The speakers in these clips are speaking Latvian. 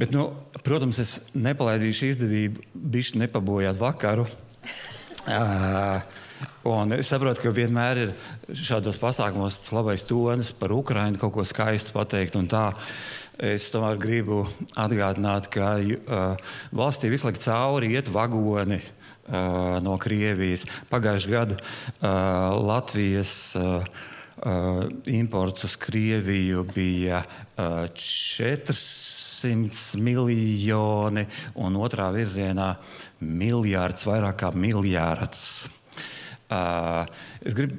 Bet, nu, protams, es nepalaidīšu izdevību bišķi nepabojāt vakaru. Un es saprotu, ka vienmēr ir šādos pasākumos tas labais tonis par Ukrainu, kaut ko skaistu pateikt un tā. Es tomēr gribu atgādināt, ka valstī visu laiku cauri iet vagoni no Krievijas. Pagājušajā gadu Latvijas imports uz Krieviju bija 400 miljoni un otrā virzienā miljārds, vairāk kā miljārds. Es gribu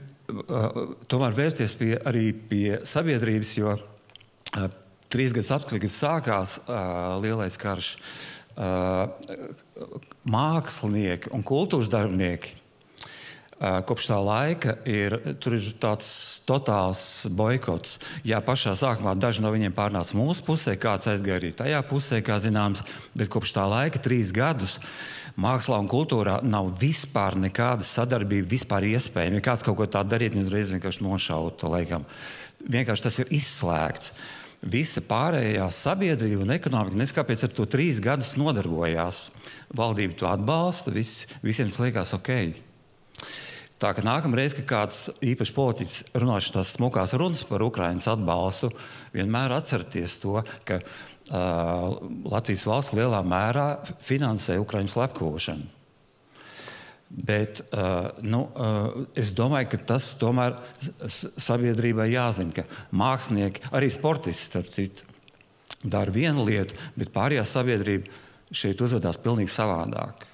tomēr vērsties arī pie sabiedrības, jo 3 gadus atpakaļ, kad sākās lielais karš, mākslinieki un kultūras darbinieki kopš tā laika tur ir tāds totāls boikots. Jā, pašā sākumā daži no viņiem pārnāca mūsu pusē, kāds aizgāja arī tajā pusē, kā zināms, bet kopš tā laika 3 gadus mākslā un kultūrā nav vispār nekāda sadarbība, vispār iespējama. Ja kāds kaut ko tādu darīt, viņu uzreiz vienkārši nošaut, laikam. Vienkārši tas ir izslēgts. Visa pārējā sabiedrība un ekonomika, neskāpēc ar to 3 gadus nodarbojās. Valdība to atbalsta, visiem tas liekas ok. Tā ka nākamreiz, kad kāds īpaši politiķis runāšu tās smukās runas par Ukrainas atbalstu, vienmēr atcerieties to, ka Latvijas valsts lielā mērā finansē Ukraiņas slepkavošanu. Bet es domāju, ka tas tomēr sabiedrībai jāzina, ka mākslinieki, arī sportisti, starp citu, dara vienu lietu, bet pārējā sabiedrība šeit uzvedās pilnīgi savādāk.